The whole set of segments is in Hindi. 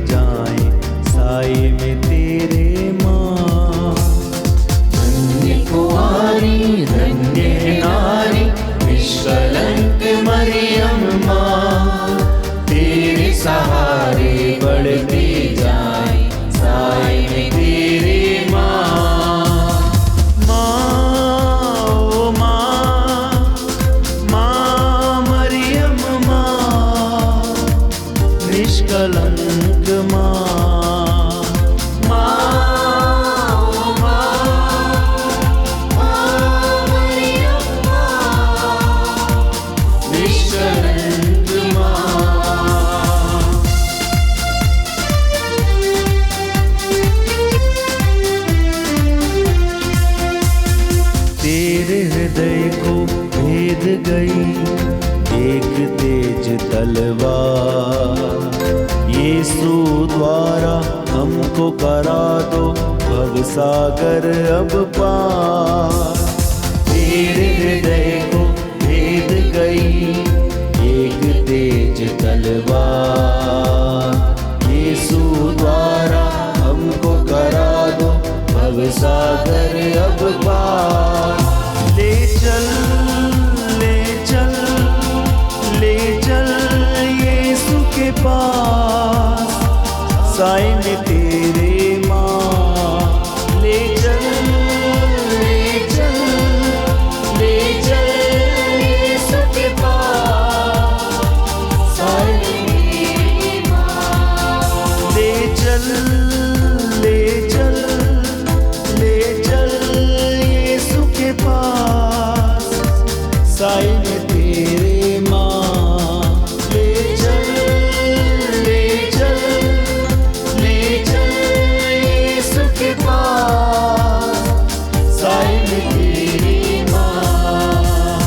जाएं साए में तेरे माँ। धन्य कुंवारी धन्य नारी निष्कलंक मरियम माँ, तेरे सहारे बढ़ती जाएं साए में तेरे माँ। माँ ओ माँ, माँ मरियम माँ, निष्कलंक माँ। तेरे हृदय को भेद गई एक तेज तलवार, यीशु द्वारा हमको करा दो भवसागर अब पार। तेरे हृदय को भेद गई एक तेज तलवार, यीशु द्वारा हमको करा दो भवसागर अब पार। ले चल ले चल ले चल यीशु के पास, साए में तेरे माँ। ले चल ले चल ले चल यीशु के पास, साए में तेरे माँ। ले चल ले चल ले चल यीशु के पास, साए में तेरे माँ। ले चल ले चल ले चल यीशु के पास, साए में तेरे माँ।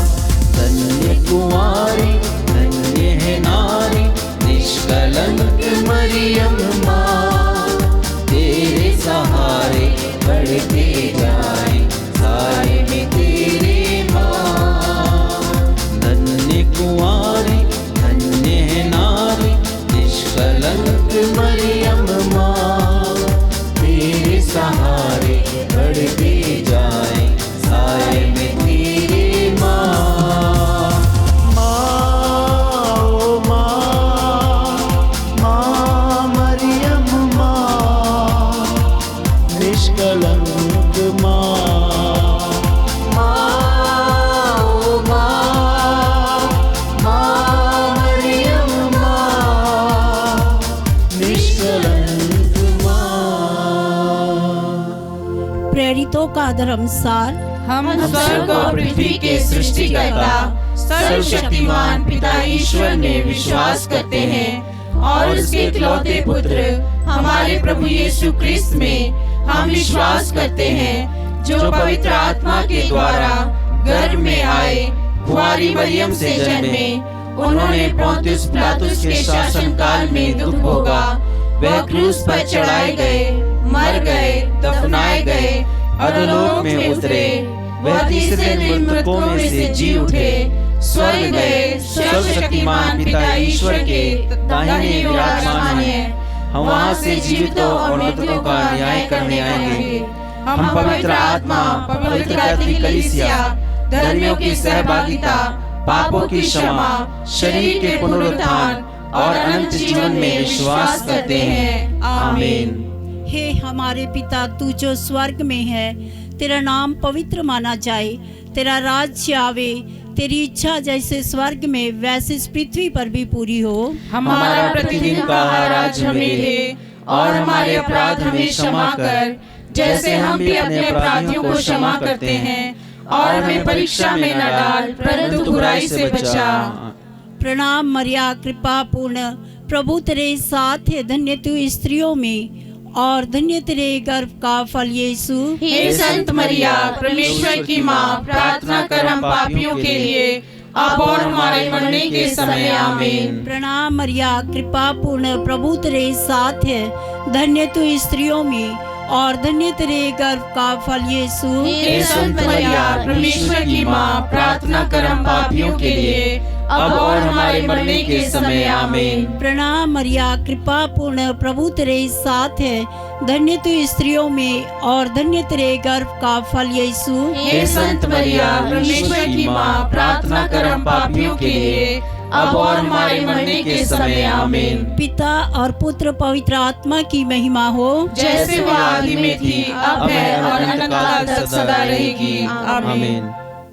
धन्य कुंवारी धन्य है नारी निष्कलंक मरियम माँ, तेरे सहारे बढ़ते जाएं साए में तेरे माँ। धन्य कुंवारी धन्य है नारी निष्कलंक मरियम माँ, तेरे सहारे बढ़ते जाएं साए में तेरे माँ। माँ ओ माँ, माँ मरियम माँ, निष्कलंक माँ। माँ ओ माँ, माँ मरियम माँ, निष्कलंक माँ। प्रेरितों का धर्मसार। हम स्वर्ग और पृथ्वी के सृष्टिकर्ता सर्वशक्तिमान पिता ईश्वर में विश्वास करते हैं और उसके इकलौते पुत्र हमारे प्रभु यीशु क्रिस्त में हम विश्वास करते हैं, जो पवित्र आत्मा के द्वारा गर्भ में आए, कुंवारी मरियम से जन्मे। उन्होंने पोंतियुस पिलातुस के शासन काल में दुख भोगा, वह क्रूस पर चढ़ाए गए, मर गए, दफनाए गए, अधोलोक में उतरे, वह तीसरे दिन मृतकों में से जी उठे, स्वर्ग गए, सर्वशक्तिमान पिता ईश्वर के दाहिने विराजमान है। हम वहाँ से जीवितों और मृतकों का न्याय करने आएंगे। हम पवित्र आत्मा, पवित्र कैथोलिक कलीसिया, धर्मियों की सहभागिता, पापों की क्षमा, शरीर के पुनरुत्थान और अनंत जीवन में विश्वास करते हैं। आमीन। हे हमारे पिता, तू जो स्वर्ग में है, तेरा नाम पवित्र माना जाए, तेरा राज्य आवे, तेरी इच्छा जैसे स्वर्ग में वैसे इस पृथ्वी पर भी पूरी हो। हमारा प्रतिदिन का आहार आज हमें दे, और हमारे अपराध हमें क्षमा कर, जैसे हम भी अपने अपराधियों को क्षमा करते हैं, और हमें परीक्षा में न डाल, परंतु बुराई से बचा। प्रणाम मरिया, कृपा पूर्ण, प्रभु तेरे साथ है, धन्य तू स्त्रियों में और धन्य तेरे गर्भ का फल यीशु। हे संत मरिया, परमेश्वर की माँ, प्रार्थना कर हम पापियों के लिए, अब और हमारे मरने के समय। आमीन। प्रणाम मरिया, कृपा पूर्ण, प्रभु तेरे साथ है, धन्य तू स्त्रियों में और धन्य तेरे गर्भ का फल यीशु। हे संत मरिया, परमेश्वर की माँ, प्रार्थना कर हम पापियों के लिए, अब और हमारे मरने के समय आमीन। प्रणाम मरिया, कृपा पूर्ण, प्रभु तेरे साथ है। धन्य तू स्त्रियों में और धन्य तेरे गर्भ का फल यीशु। हे संत मरिया, परमेश्वर की माँ, प्रार्थना कर हम पापियों के लिए, अब और हमारे मरने के समय आमीन। पिता और पुत्र पवित्र आत्मा की महिमा हो, जैसे वह आदि में थी, अब है और अनंत काल तक सदा रहेगी। आमीन।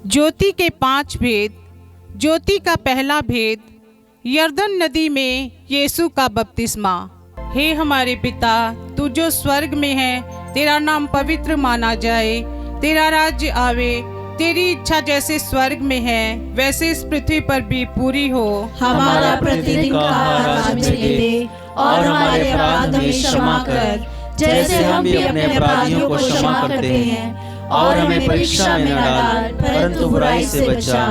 ज्योति के 5 भेद। ज्योति का पहला भेद, यरदन नदी में यीशु का बपतिस्मा। हे हमारे पिता, तू जो स्वर्ग में है, तेरा नाम पवित्र माना जाए, तेरा राज्य आवे, तेरी इच्छा जैसे स्वर्ग में है वैसे इस पृथ्वी पर भी पूरी हो। हमारा प्रतिदिन का आहार आज हमें दे, और हमारे अपराध हमें क्षमा कर, जैसे हम भी अपने अपराधियों को क्षमा करते हैं, और हमें परीक्षा में न डाल, परंतु बुराई से बचा।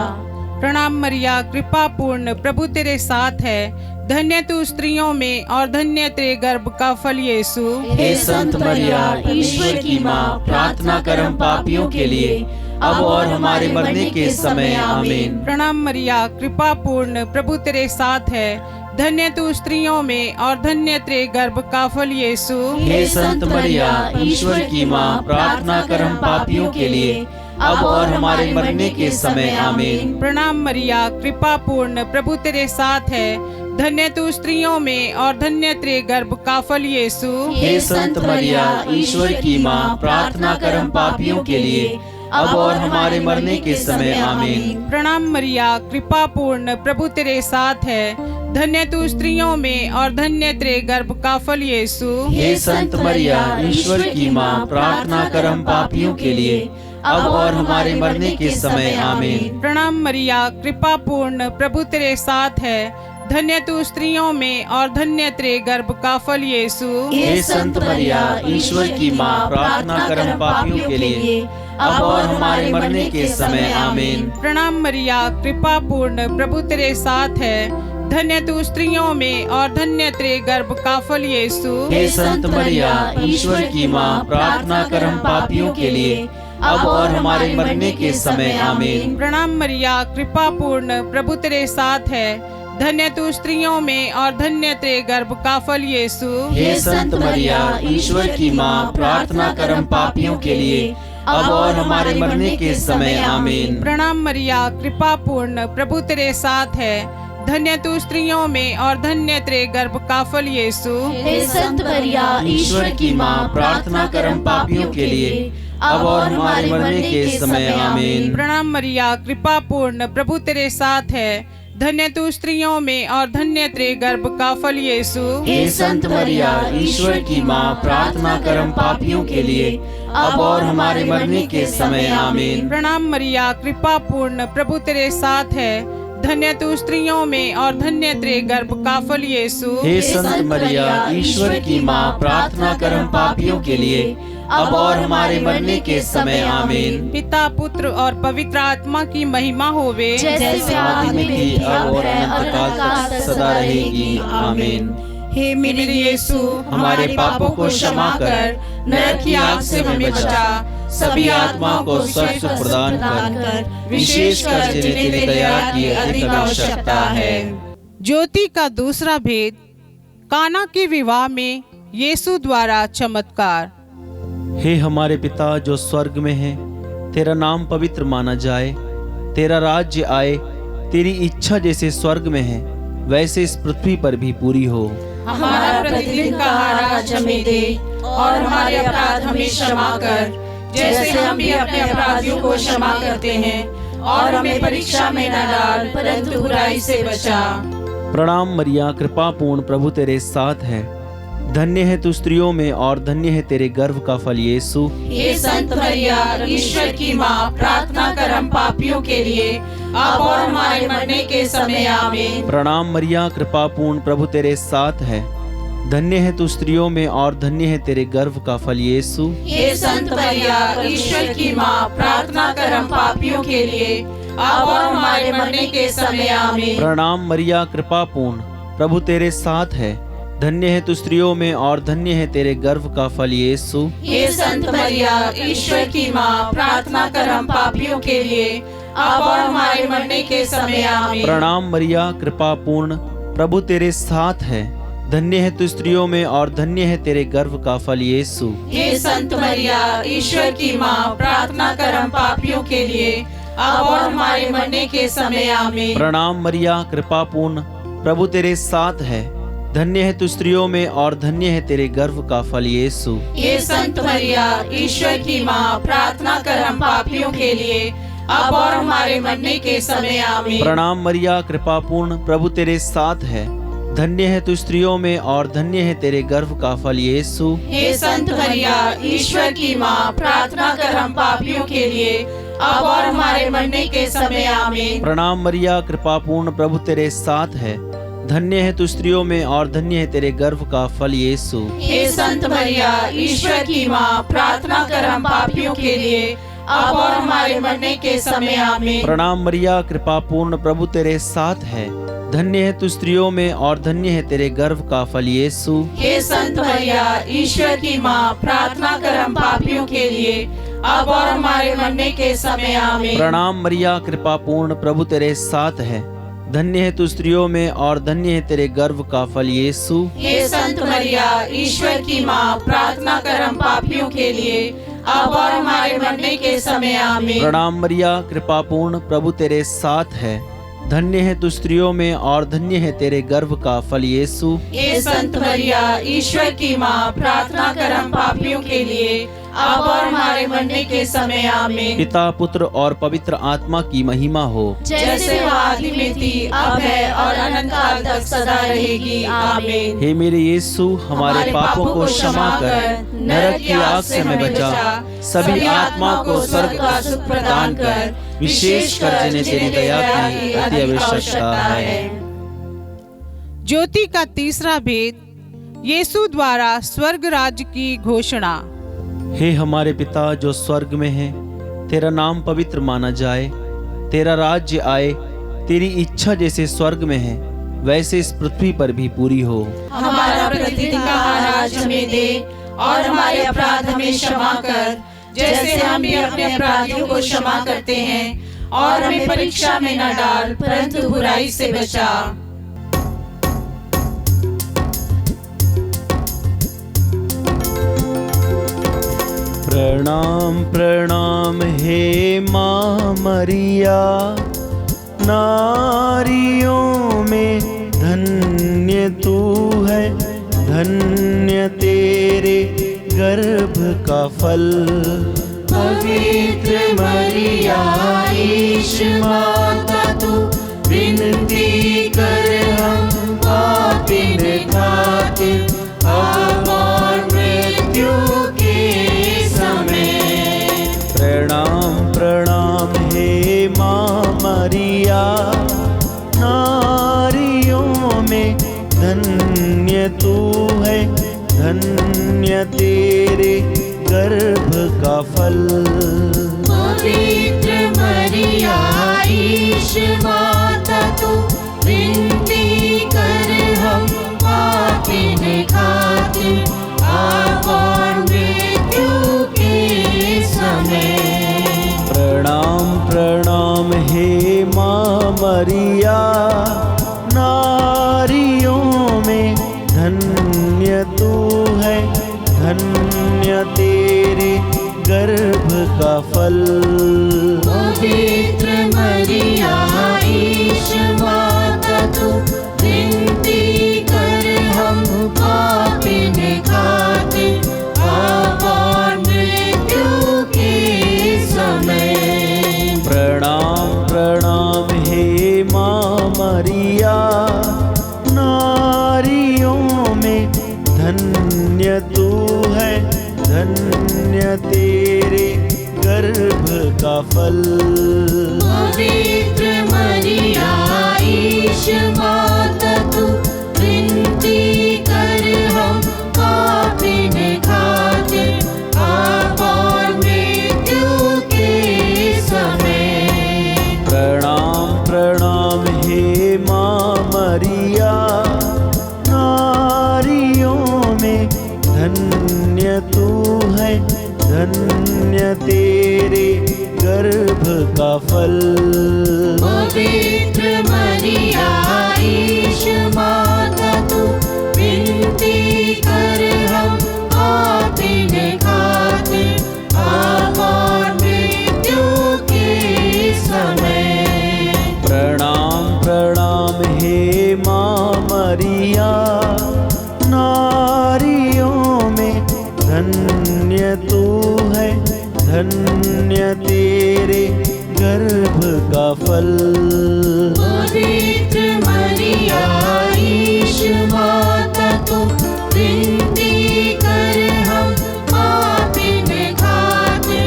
प्रणाम मरिया, कृपा पूर्ण, प्रभु तेरे साथ है। धन्य तू स्त्रियों में और धन्य तेरे गर्भ का फल यीशु। हे संत मरिया, ईश्वर की माँ, प्रार्थना कर हम पापियों के लिए, अब और हमारे मरने के समय आमीन। प्रणाम मरिया, कृपा पूर्ण, प्रभु तेरे साथ है। धन्य तू स्त्रियों में और धन्य तेरे गर्भ का फल यीशु। हे संत मरिया, ईश्वर की माँ, प्रार्थना कर हम पापियों के लिए, अब और हमारे मरने के समय आमीन। प्रणाम मरिया, कृपा पूर्ण, प्रभु तेरे साथ है। धन्य तू स्त्रियों में और धन्य तेरे गर्भ का फल यीशु। हे संत मरिया, ईश्वर की माँ, प्रार्थना कर हम पापियों के लिए, अब और हमारे मरने के समय आमीन। प्रणाम मरिया, कृपा पूर्ण, प्रभु तेरे साथ है। धन्य तू स्त्रियों में और धन्य तेरे गर्भ का फल यीशु। हे संत मरिया, ईश्वर की माँ, प्रार्थना कर हम पापियों के लिए, अब और हमारे मरने के समय आमीन। प्रणाम मरिया, कृपा पूर्ण, प्रभु तेरे साथ है। धन्य तू स्त्रियों में और धन्य तेरे गर्भ का फल यीशु। हे संत मरिया, ईश्वर की माँ, प्रार्थना कर हम पापियों के लिए, अब और हमारे मरने के समय आमीन। प्रणाम मरिया, कृपा पूर्ण, प्रभु तेरे साथ है। धन्य तू स्त्रियों में और धन्य तेरे गर्भ का फल यीशु। हे संत मरिया, ईश्वर की माँ, प्रार्थना कर हम पापियों के लिए, अब और हमारे मरने के समय आमीन। प्रणाम मरिया, कृपा पूर्ण, प्रभु तेरे साथ है। धन्य तू स्त्रियों में और धन्य तेरे गर्भ का फल यीशु। हे संत मरिया, ईश्वर की माँ, प्रार्थना कर हम पापियों के लिए, अब और हमारे मरने के समय आमीन। प्रणाम मरिया, कृपा पूर्ण, प्रभु तेरे साथ है। धन्य तू स्त्रियों में और धन्य तेरे गर्भ का फल यीशु। हे संत मरिया, ईश्वर की माँ, प्रार्थना कर हम पापियों के लिए, अब और हमारे मरने के समय आमीन। प्रणाम मरिया, कृपा पूर्ण, प्रभु तेरे साथ है। धन्य तू स्त्रियों में और धन्य तेरे गर्भ का फल यीशु। हे संत मरिया, ईश्वर की माँ, प्रार्थना कर हम पापियों के लिए, अब और हमारे मरने के समय आमीन। प्रणाम मरिया, कृपा पूर्ण, प्रभु तेरे साथ है। धन्य तू स्त्रियों में और धन्य तेरे गर्भ का फल यीशु। हे संत मरिया, ईश्वर की माँ, प्रार्थना कर हम पापियों के लिए, अब और हमारे मरने के समय आमीन। पिता, पुत्र और पवित्र आत्मा की महिमा होवे, जैसे आदि में थी, अब और अनंत काल तक सदा रहेगी। आमीन। हे मेरे यीशु, हमारे पापों को क्षमा कर, नरक की आग से हमें बचा, सभी आत्माओं को स्वर्ग सुख प्रदान कर, विशेषकर जिन्हें तेरी दया की अधिक आवश्यकता है। ज्योति का दूसरा भेद, काना के विवाह में यीशु द्वारा चमत्कार। हे हमारे पिता जो स्वर्ग में है, तेरा नाम पवित्र माना जाए, तेरा राज्य आए, तेरी इच्छा जैसे स्वर्ग में है वैसे इस पृथ्वी पर भी पूरी हो। हमारा प्रतिदिन का आहार आज हमें दे, और हमारे अपराध हमें क्षमा कर, जैसे हम भी अपने अपराधियों को क्षमा करते हैं, और हमें परीक्षा में न डाल, परंतु बुराई से बचा। प्रणाम मरिया, कृपा पूर्ण, प्रभु तेरे साथ है। धन्य है तू स्त्रियों में और धन्य है तेरे गर्भ का फल यीशु। हे संत मरिया, ईश्वर की माँ, प्रार्थना कर हम पापियों के लिए, अब और हमारे मरने के समय आमीन। प्रणाम मरिया, कृपा पूर्ण, प्रभु तेरे साथ है। धन्य है तू स्त्रियों में और धन्य है तेरे गर्भ का फल यीशु। हे संत मरिया, ईश्वर की माँ, प्रार्थना कर हम पापियों के लिए, अब और हमारे मरने के समय आमीन। प्रणाम मरिया, कृपा पूर्ण, प्रभु तेरे साथ है। धन्य है तू स्त्रियों में और धन्य है तेरे गर्भ का फल यीशु। हे संत मरिया, ईश्वर की माँ, प्रार्थना कर हम पापियों के लिए, अब और हमारे मरने के समय आमीन। प्रणाम मरिया, कृपा पूर्ण, प्रभु तेरे साथ है। धन्य है तू स्त्रियों में और धन्य है तेरे गर्भ का फल यीशु। हे संत मरिया, ईश्वर की माँ, प्रार्थना कर हम पापियों के लिए, अब और हमारे मरने के समय आमीन। प्रणाम मरिया, कृपा पूर्ण, प्रभु तेरे साथ है। धन्य है तू स्त्रियों में और धन्य है तेरे गर्भ का फल यीशु। हे संत मरिया, ईश्वर की माँ, प्रार्थना कर हम पापियों के लिए, अब और हमारे मरने के समय आमीन। प्रणाम मरिया, कृपा पूर्ण, प्रभु तेरे साथ है। धन्य है तू स्त्रियों में और धन्य है तेरे गर्भ का फल यीशु। हे संत मरिया, ईश्वर की माँ, प्रार्थना कर हम पापियों के लिए, अब और हमारे मरने के समय आमीन। प्रणाम मरिया, कृपा पूर्ण, प्रभु तेरे साथ है। धन्य है तू स्त्रियों में और धन्य है तेरे गर्भ का फल यीशु। हे संत मरिया, ईश्वर की माँ, प्रार्थना कर हम पापियों के लिए, अब और हमारे मरने के समय आमीन। प्रणाम मरिया, कृपा पूर्ण, प्रभु तेरे साथ है। धन्य है तू स्त्रियों में और धन्य है तेरे गर्भ का फल यीशु। हे संत मरिया, ईश्वर की माँ, प्रार्थना कर हम पापियों के लिए, अब और हमारे मरने के समय आमीन। प्रणाम मरिया, कृपा पूर्ण, प्रभु तेरे साथ है। धन्य है तू स्त्रियों में और धन्य है तेरे गर्भ का फल यीशु। हे संत मरिया, ईश्वर की माँ, प्रार्थना कर हम पापियों के लिए, अब और हमारे मरने के समय आमीन। प्रणाम मरिया, कृपा पूर्ण, प्रभु तेरे साथ है। धन्य है तू स्त्रियों में और धन्य है तेरे गर्भ का फल यीशु। हे संत मरिया, ईश्वर की माँ, प्रार्थना कर हम पापियों के लिए, अब और हमारे मरने के समय आमीन। पिता, पुत्र और पवित्र आत्मा की महिमा हो, जैसे वो आदि में थी, अब है और अनंत काल तक सदा रहेगी, आमीन। हे मेरे यीशु, हमारे पापों को क्षमा कर, नरक की आग से हमें बचा, सभी आत्मा को स्वर्ग का सुख प्रदान कर, विशेष कर जिन्हें तेरी दया की अति आवश्यकता है। ज्योति का तीसरा भेद, यीशु द्वारा स्वर्ग राज्य की घोषणा। हे हमारे पिता जो स्वर्ग में है, तेरा नाम पवित्र माना जाए, तेरा राज्य आए, तेरी इच्छा जैसे स्वर्ग में है वैसे इस पृथ्वी पर भी पूरी हो। हमारा प्रतिदिन का आहार आज हमें दे, और हमारे अपराध हमें क्षमा कर, जैसे हम भी अपने अपराधियों को क्षमा करते हैं, और हमें परीक्षा में न डाल, परंतु बुराई से बचा। प्रणाम प्रणाम हे माँ मरिया, नारियों में धन्य तू है, धन्य तेरे गर्भ का फल। पवित्र मरिया, ईश माता तू, विनती कर हम पापिन खातिर, अब और मृत्यु के समय। प्रणाम प्रणाम हे माँ मरिया, नारियों में धन्य तू है, धन्य तेरे गर्भ का फल। पवित्र मरिया, ईश माता तू, विनती कर हम पापिन खातिर, अब और मृत्यु के समय। प्रणाम प्रणाम हे माँ मरिया, नारियों में धन्य तू है, धन्य तेरे गर्भ का फल। पवित्र मरिया, ईश माता तू, विनती कर हम पापिन खातिर, अब और मृत्यु के समय। प्रणाम प्रणाम हे माँ मरिया, नारियों में धन्य तू है, धन्य तेरे गर्भ का फल। पवित्र मरिया, ईश माता तू, विनती कर हम पापिन खातिर, अब और मृत्यु के समय। प्रणाम प्रणाम हे माँ मरिया, नारियों में धन्य तू है, धन्य तेरे गर्भ का फल। पवित्र मरिया ईश माता तू विनती कर हम पापिन खातिर अब और मृत्यु के समय। प्रणाम प्रणाम हे माँ मरिया, नारियों में धन्य तू है, धन्य तेरे गर्भ का फल। पवित्र मरिया ईश माता तू विनती कर हम पापिन खातिर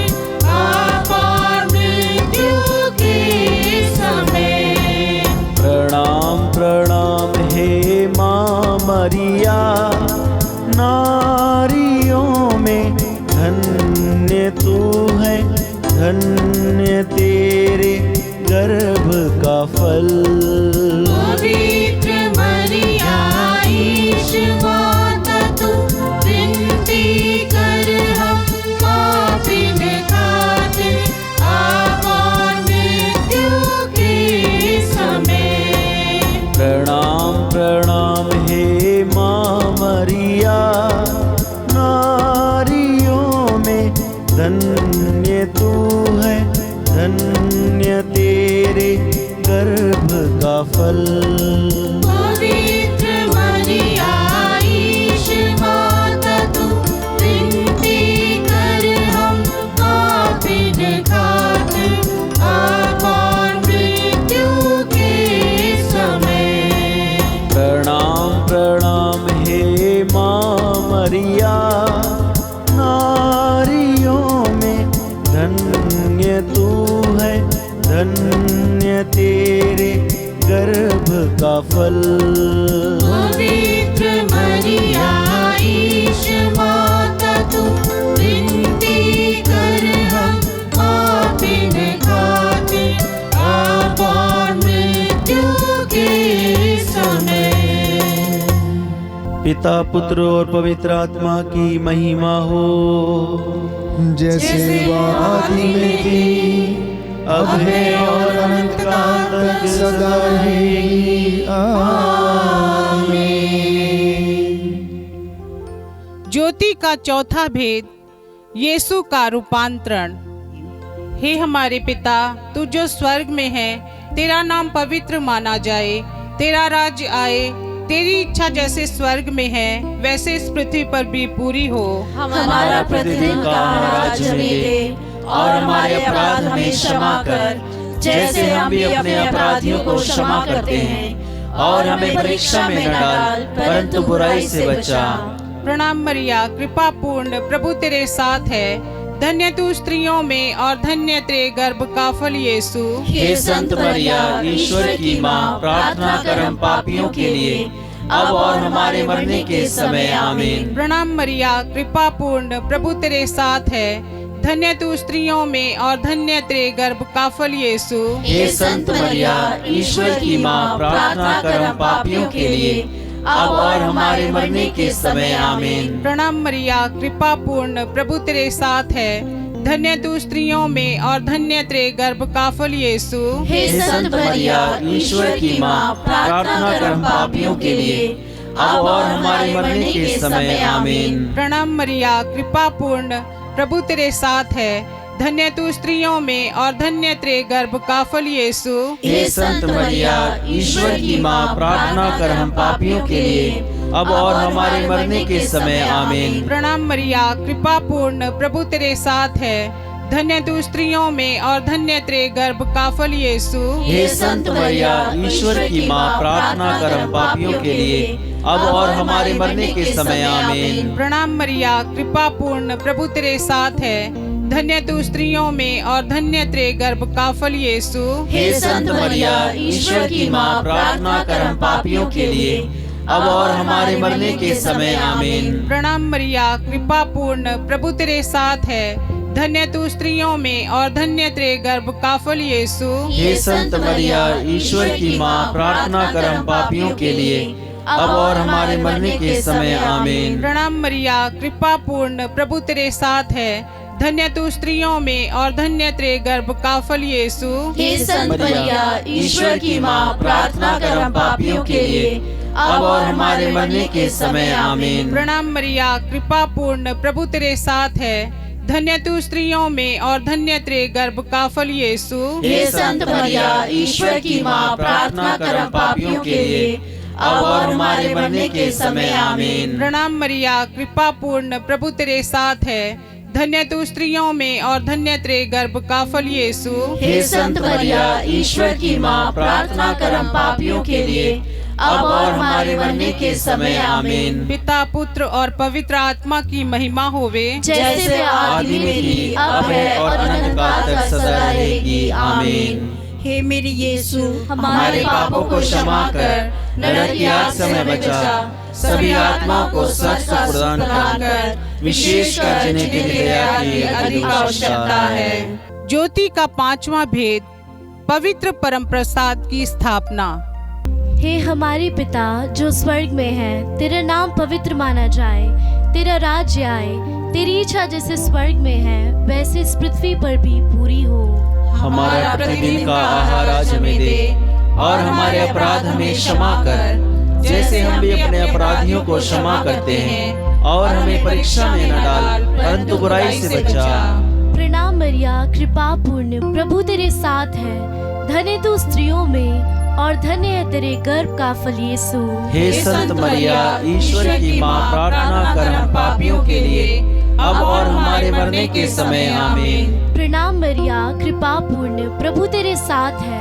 अब और मृत्यु के समय। प्रणाम प्रणाम हे माँ मरिया, नारियों में धन्य तू है, धन्य तेरे गर्भ का फल। पवित्र मरिया ईश माता तू विनती कर हम पापिन खातिर अब और मृत्यु के समय। प्रणाम प्रणाम हे माँ मरिया, नारियों में धन्य तू है, धन्य तेरे गर्भ का फल। पवित्र मरिया ईश माता तू विनती कर हम पापिन खातिर अब और मृत्यु के समय। प्रणाम प्रणाम हे माँ मरिया, नारियों में धन्य तू है, धन्य तेरे गर्भ का फल। पवित्र मरिया ईश माता तू विनती कर हम पापिन खातिर अब और मृत्यु के समय। पिता पुत्र और पवित्र आत्मा की महिमा हो, जैसे वह आदि में थी, अब है और अनंत काल तक सदा रहेगी। आमीन। ज्योति का चौथा भेद, यीशु का रूपांतरण। हे हमारे पिता, तू जो स्वर्ग में है, तेरा नाम पवित्र माना जाए, तेरा राज्य आए, तेरी इच्छा जैसे स्वर्ग में है वैसे इस पृथ्वी पर भी पूरी हो। हमारा प्रतिदिन का आहार हमें दे और हमारे अपराध हमें क्षमा कर, जैसे हम भी अपने अपराधियों को क्षमा करते हैं, और हमें परीक्षा में न डाल परंतु बुराई से बचा। प्रणाम मरिया, कृपा पूर्ण, प्रभु तेरे साथ है, धन्य तू स्त्रियों में और धन्य तेरे गर्भ का फल यीशु। हे संत मरिया, ईश्वर की माँ, प्रार्थना कर हम पापियों के लिए अब और हमारे मरने के समय। आमीन। प्रणाम मरिया, कृपा पूर्ण, प्रभु तेरे साथ है, धन्य तू स्त्रियों में और धन्य तेरे गर्भ का फल यीशु। हे संत मरिया, ईश्वर की माँ, प्रार्थना कर हम पापियों के लिए अब और हमारे मरने के समय। आमीन। प्रणाम मरिया, कृपा पूर्ण, प्रभु तेरे साथ है, धन्य तू स्त्रियों में और धन्य तेरे गर्भ का फल यीशु। हे संत मरिया, ईश्वर की माँ, प्रार्थना कर हम पापियों के लिए अब और हमारे मरने के समय। आमीन। प्रणाम मरिया, कृपा पूर्ण, प्रभु तेरे साथ है, धन्य तू स्त्रियों में और धन्य तेरे गर्भ का फल यीशु। हे संत मरिया, ईश्वर की माँ, प्रार्थना कर हम पापियों के लिए अब और हमारे मरने के समय। आमीन। प्रणाम मरिया, कृपा पूर्ण, प्रभु तेरे साथ है, धन्य तू स्त्रियों में और धन्य तेरे गर्भ का फल यीशु। हे संत मरिया, ईश्वर की माँ, प्रार्थना कर हम पापियों के लिए अब और हमारे मरने के समय। आमीन। प्रणाम मरिया, कृपा पूर्ण, प्रभु तेरे साथ है, धन्य तू स्त्रियों में और धन्य तेरे गर्भ का फल यीशु। हे संत मरिया, ईश्वर की माँ, प्रार्थना कर हम पापियों के लिए अब और हमारे मरने के समय। आमीन। प्रणाम मरिया, कृपा पूर्ण, प्रभु तेरे साथ है, धन्य तू स्त्रियों में और धन्य तेरे गर्भ का फल यीशु। हे संत मरिया, ईश्वर की माँ, प्रार्थना कर हम पापियों के लिए अब और हमारे मरने के समय। आमीन। प्रणाम मरिया, कृपा पूर्ण, प्रभु तेरे साथ है, धन्य तू स्त्रियों में और धन्य तेरे गर्भ का फल यीशु। हे संत मरिया, ईश्वर की माँ, प्रार्थना कर हम पापियों के लिए, अब और हमारे मरने के समय। आमीन। प्रणाम मरिया, कृपा पूर्ण, प्रभु तेरे साथ है। धन्य तू स्त्रियों में और धन्य तेरे गर्भ का फल यीशु। हे संत मरिया, ईश्वर की माँ, प्रार्थना कर हम पापियों के लिए, अब और हमारे मरने के समय। आमीन। प्रणाम मरिया, कृपा पूर्ण, प्रभु तेरे साथ है। धन्य तू स्त्रियों में और धन्य तेरे गर्भ का फल यीशु। हे संत मरिया, ईश्वर की माँ, प्रार्थना कर हम पापियों के लिए, अब और हमारे मरने के समय। आमीन। पिता, पुत्र और पवित्र आत्मा की महिमा होवे, जैसे आदि में थी, अब है और अनंत काल तक सदा रहेगी। आमीन। हे मेरे यीशु, हमारे पापों को क्षमा कर, नरक की आग से हमें बचा, सभी आत्माओं को सच का प्रदान कर, विशेषकर जिन्हें तेरी दया की अधिक आवश्यकता है। ज्योति का पांचवा भेद, पवित्र परम प्रसाद की स्थापना। हे हमारे पिता जो स्वर्ग में है, तेरा नाम पवित्र माना जाए, तेरा राज्य आए, तेरी इच्छा जैसे स्वर्ग में है वैसे इस पृथ्वी पर भी पूरी हो। हमारा प्रतिदिन का आहार आज हमें दे, और हमारे अपराध हमें क्षमा कर, जैसे हम भी अपने अपराधियों को क्षमा करते हैं, और हमें परीक्षा में न डाल, परंतु बुराई से बचा। प्रणाम मरिया, कृपा पूर्ण, प्रभु तेरे साथ है। धन्य तू स्त्रियों में और धन्य है तेरे गर्भ का फल यीशु। हे संत मरिया, ईश्वर की माँ, प्रार्थना कर हम पापियों के लिए, अब और हमारे मरने के समय। आमीन। प्रणाम मरिया, कृपा पूर्ण, प्रभु तेरे साथ है।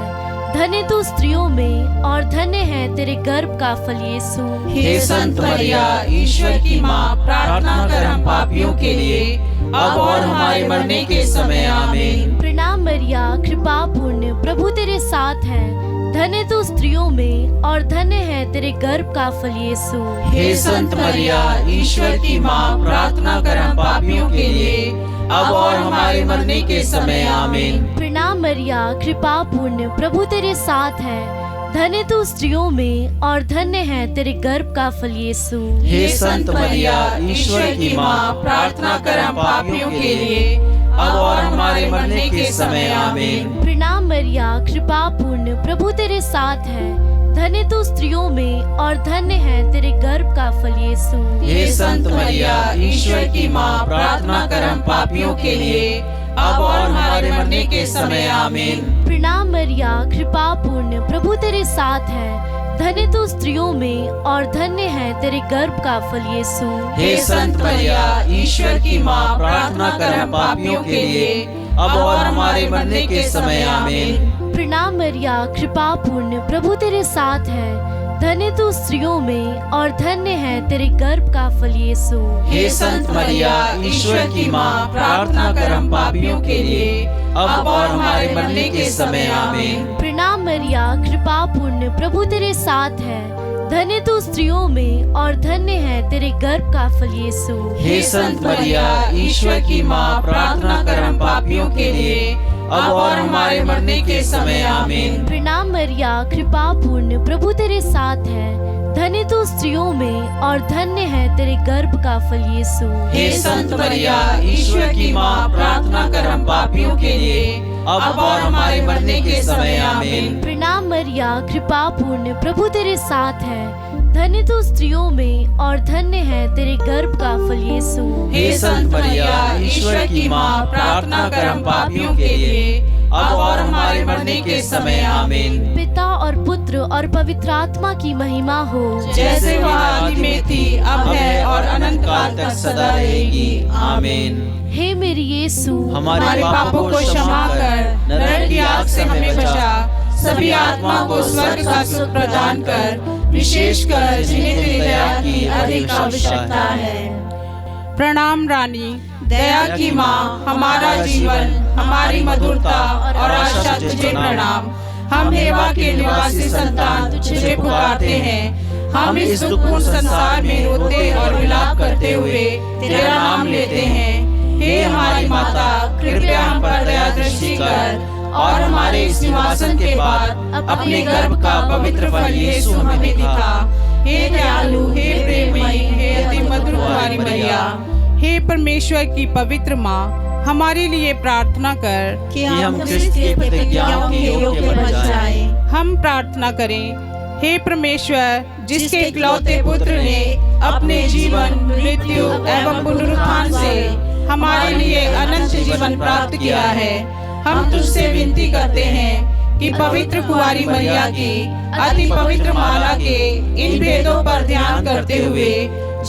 धन्य तू स्त्रियों में और धन्य है तेरे गर्भ का फल यीशु। हे संत मरिया, ईश्वर की माँ, प्रार्थना कर हम पापियों के लिए, अब और हमारे मरने के समय। आमीन। प्रणाम मरिया, कृपा पूर्ण, प्रभु तेरे साथ है। धन्य तू स्त्रियों में और धन्य है तेरे गर्भ का फल यीशु। हे संत मरिया, ईश्वर की माँ, प्रार्थना कर हम पापियों के लिए, अब और हमारे मरने के समय। आमीन। प्रणाम मरिया, कृपा पूर्ण, प्रभु तेरे साथ है। धन्य तू स्त्रियों में और धन्य है तेरे गर्भ का फल यीशु। हे संत मरिया, ईश्वर की माँ, प्रार्थना कर हम पापियों के लिए, अब और हमारे मरने के समय। आमीन। प्रणाम मरिया, कृपा पूर्ण, प्रभु तेरे साथ है। धन्य तू स्त्रियों में और धन्य है तेरे गर्भ का फल यीशु। हे संत मरिया, ईश्वर की माँ, प्रार्थना कर हम पापियों के लिए, अब और हमारे मरने के समय। आमीन। प्रणाम मरिया, कृपा पूर्ण, प्रभु तेरे साथ है। धन्य तू स्त्रियों में और धन्य है तेरे गर्भ का फल यीशु। हे संत मरिया, ईश्वर की माँ, प्रार्थना कर हम पापियों के लिए, अब और हमारे मरने के समय। आमीन। प्रणाम मरिया, कृपा पूर्ण, प्रभु तेरे साथ है। धन्य तू स्त्रियों में और धन्य है तेरे गर्भ का फल यीशु। हे संत मरिया, ईश्वर की माँ, प्रार्थना कर हम पापियों के लिए, अब और हमारे मरने के समय। आमीन। प्रणाम मरिया, कृपा पूर्ण, प्रभु तेरे साथ है। धन्य तू स्त्रियों में और धन्य है तेरे गर्भ का फल यीशु। हे संत मरिया, ईश्वर की माँ, प्रार्थना कर हम पापियों के लिए, अब और हमारे मरने के समय। आमीन। प्रणाम मरिया, कृपा पूर्ण, प्रभु तेरे साथ है। धन्य तू स्त्रियों में और धन्य है तेरे गर्भ का फल यीशु। हे संत मरिया, ईश्वर की माँ, प्रार्थना कर हम पापियों के लिए, अब और हमारे मरने के समय। आमीन। प्रणाम मरिया, कृपा पूर्ण, प्रभु तेरे साथ है। धन्य तू स्त्रियों में और धन्य है तेरे गर्भ का फल यीशु। हे संत मरिया, ईश्वर की माँ, प्रार्थना कर हम पापियों के लिए, अब और हमारे मरने के समय। आमीन। पिता और पुत्र और पवित्र आत्मा की महिमा हो, जैसे वह आदि में थी, अब है और अनंत काल तक सदा रहेगी। आमीन। हे मेरे यीशु, हमारे पापों को क्षमा कर, नरक की आग से हमें बचा, सभी आत्मा को स्वर्ग का सुख प्रदान कर, विशेषकर जिन्हें तेरी दया की अधिक आवश्यकता है। प्रणाम रानी, दया की माँ, हमारा जीवन, हमारी मधुरता और आशा तुझे प्रणाम। हम हेवा के निवासी संतान तुझे पुकारते हैं। हम इस दुखपूर्ण संसार में रोते और विलाप करते हुए तेरा नाम लेते हैं। हे हमारी माता, कृपया हम पर दया दृष्टि कर और हमारे इस निवासन के बाद अपने गर्भ का पवित्र फल यीशु हमें दिखा। हे दयालु, हे प्रेममयी, हे अति मधुर कुमारी मरिया। हे परमेश्वर की पवित्र माँ, हमारे लिए प्रार्थना कर कि हम क्रिस्त की प्रतिज्ञाओं के योग्य बन जाएं। हम प्रार्थना करें। हे परमेश्वर, जिसके इकलौते पुत्र ने अपने जीवन, मृत्यु एवं पुनरुत्थान से हमारे लिए अनंत जीवन प्राप्त किया है, हम तुझसे विनती करते हैं कि पवित्र कुंवारी मरिया की अति पवित्र माला के इन भेदों पर ध्यान करते हुए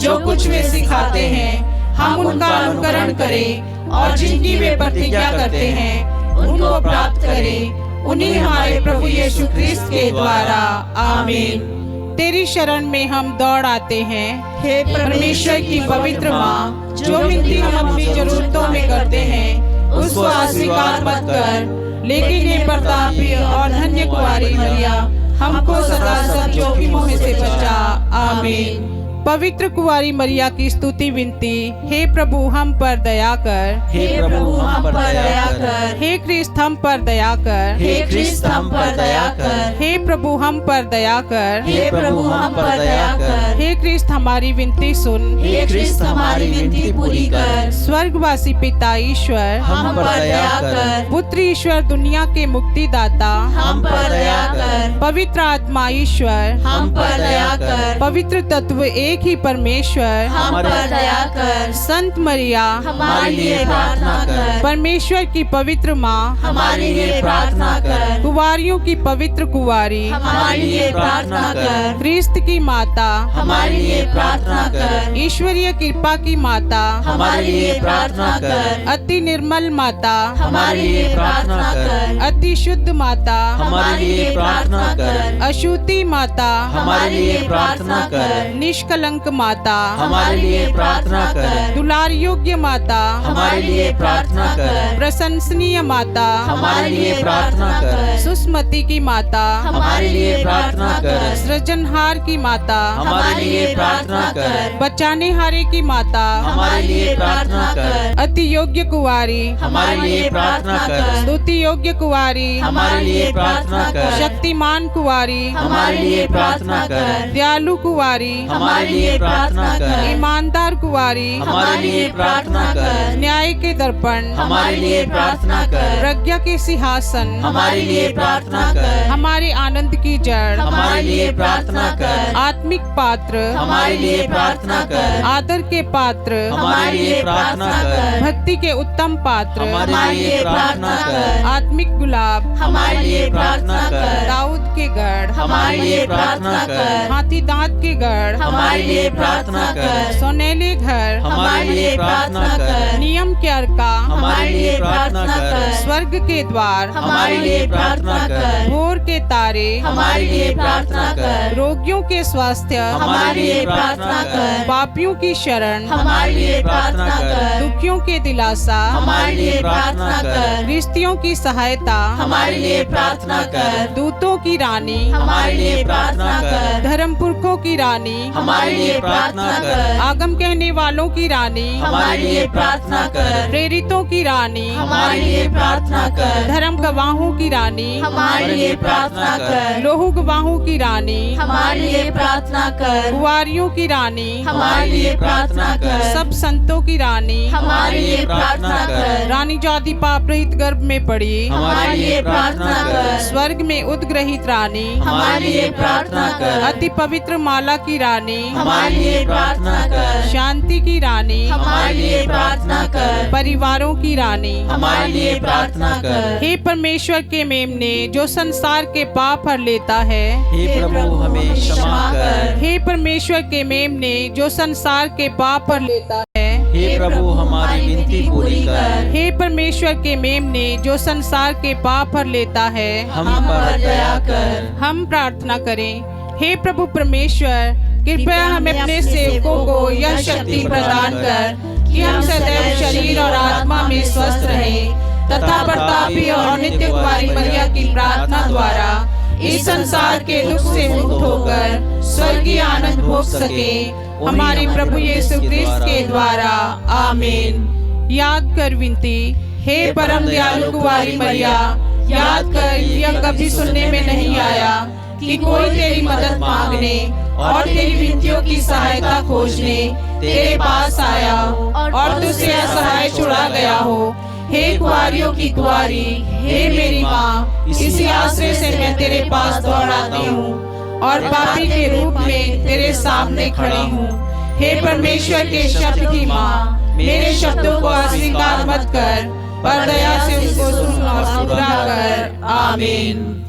जो कुछ वे सिखाते हैं, हम उनका अनुकरण करें और जिनकी वे प्रतिज्ञा करते हैं उनको प्राप्त करें। उन्हीं हमारे प्रभु यीशु क्रिस्त के द्वारा, आमीन। तेरी शरण में हम दौड़ आते हैं, हे परमेश्वर की पवित्र माँ, जो विनती हम अपनी जरूरतों में करते हैं उसको अस्वीकार मत कर, लेकिन ये प्रतापी और धन्य कुंवारी मरिया, हमको सदा सब जोखिमों में से बचा, आमीन। पवित्र कुंवारी मरिया की स्तुति विनती। हे प्रभु हम पर दया कर, हे प्रभु हम पर दया कर, हे क्रिस्त हम पर दया कर, हे क्रिस्त हम पर दया कर, हे प्रभु हम पर दया कर, हे प्रभु हम पर दया कर, हे क्रिस्त हमारी विनती सुन, हे क्रिस्त हमारी विनती पूरी कर। स्वर्गवासी पिता ईश्वर हम पर दया कर, पुत्र ईश्वर दुनिया के मुक्तिदाता हम पर दया कर, पवित्र आत्मा ईश्वर हम पर दया कर, पवित्र तत्व एक ही परमेश्वर हम पर दया कर, संत मरिया हमारे लिए प्रार्थना कर, परमेश्वर की पवित्र माँ हमारे लिए प्रार्थना कर, कुंवारियों की पवित्र कुंवारी हमारे लिए प्रार्थना कर, क्रिस्त की माता हमारे लिए प्रार्थना कर, ईश्वरीय कृपा की माता हमारे लिए प्रार्थना कर, अति निर्मल माता हमारे लिए प्रार्थना कर, अति शुद्ध माता हमारे लिए प्रार्थना कर, अशुद्धि माता हमारे लिए प्रार्थना कर, निष्कलंक माता हमारे लिए प्रार्थना कर, दुलार योग्य माता हमारे लिए प्रार्थना कर, प्रशंसनीय माता हमारे लिए प्रार्थना कर, सुस्मति की माता हमारे लिए प्रार्थना कर, सृजनहार की माता हमारे लिए प्रार्थना कर, बचाने हारे की माता हमारे लिए प्रार्थना कर, अति योग्य कुंवारी हमारे लिए प्रार्थना कर, स्तुति योग्य कुंवारी हमारे लिए प्रार्थना कर, शक्तिमान कुंवारी हमारे लिए प्रार्थना कर, दयालु कुंवारी हमारे लिए प्रार्थना कर, ईमानदार कुंवारी हमारे लिए प्रार्थना कर, न्याय के दर्पण हमारे लिए प्रार्थना कर, प्रज्ञा के सिंहासन हमारे लिए प्रार्थना कर, हमारे आनंद की जड़ हमारे लिए प्रार्थना कर, आत्मिक पात्र हमारे लिए प्रार्थना कर, आदर के पात्र हमारे लिए प्रार्थना कर, भक्ति के उत्तम पात्र हमारे लिए प्रार्थना कर, आत्मिक गुलाब हमारे लिए प्रार्थना कर, दाऊद के गढ़ हमारे लिए प्रार्थना कर, हाथी दांत के गढ़ हमारे लिए प्रार्थना कर, सोनेले घर हमारे लिए प्रार्थना कर, नियम के अर्का हमारे लिए प्रार्थना कर, स्वर्ग के द्वार हमारे लिए प्रार्थना कर, भोर के तारे हमारे लिए प्रार्थना कर, रोगियों के स्वास्थ्य हमारे लिए प्रार्थना कर, पापियों की शरण हमारे लिए प्रार्थना कर, दुखियों के दिलासा हमारे लिए प्रार्थना कर, रिश्तियों की सहायता हमारे लिए प्रार्थना कर, दूतों की रानी हमारे लिए प्रार्थना कर, धर्म पुरखों की रानी हमारे लिए प्रार्थना कर, आगम कहने वालों की रानी हमारे लिए प्रार्थना कर, प्रेरितों की रानी हमारे लिए प्रार्थना कर, धर्म गवाहों की रानी हमारे लिए प्रार्थना कर, लोहू गवाहों की रानी हमारे लिए प्रार्थना कर, कुंवारियों की रानी हमारे लिए प्रार्थना कर, सब संतों की रानी हमारे लिए प्रार्थना कर, रानी जाति पाप रहित गर्भ में पड़ी हमारे लिए प्रार्थना कर, स्वर्ग में उद्ग्रहित रानी हमारे लिए प्रार्थना कर, अति पवित्र माला की रानी हमारे लिए प्रार्थना कर, शांति की रानी हमारे लिए प्रार्थना कर, परिवारों की रानी हमारे लिए प्रार्थना कर, हे परमेश्वर के मेमने जो संसार के पाप हर लेता है, हे प्रभु हमें क्षमा कर, हे परमेश्वर के मेमने जो संसार के पाप हर लेता है, हे प्रभु हमारी विनती पूरी कर, हे परमेश्वर के मेमने जो संसार के पाप हर लेता है, हम पर दया कर। हम प्रार्थना करें। हे प्रभु परमेश्वर, कृपया हमें अपने सेवकों को यह शक्ति प्रदान कर कि हम सदैव शरीर और आत्मा में स्वस्थ रहें तथा प्रतापी और नित्य कुंवारी मरिया की प्रार्थना द्वारा इस संसार के दुख से मुक्त होकर स्वर्गीय आनंद भोग सके, हमारे प्रभु यीशु क्रिस्त के द्वारा, आमीन। याद कर विनती। हे परम दयालु कुंवारी मरिया, याद कर यह कभी सुनने में नहीं आया कि कोई तेरी मदद मांगने और तेरी विनतियों की सहायता खोजने तेरे पास आया और तुझसे असहाय छुड़ा गया हो। हे कुंवारियों की कुंवारी, हे मेरी माँ, इसी आश्रय से मैं तेरे पास दौड़ आती हूँ और पापी के रूप में तेरे सामने खड़ी हूँ। हे परमेश्वर के शब्द की माँ, मेरे शब्दों को अस्वीकार मत कर, पर दया से उसको सुन और पूरा कर। आमीन।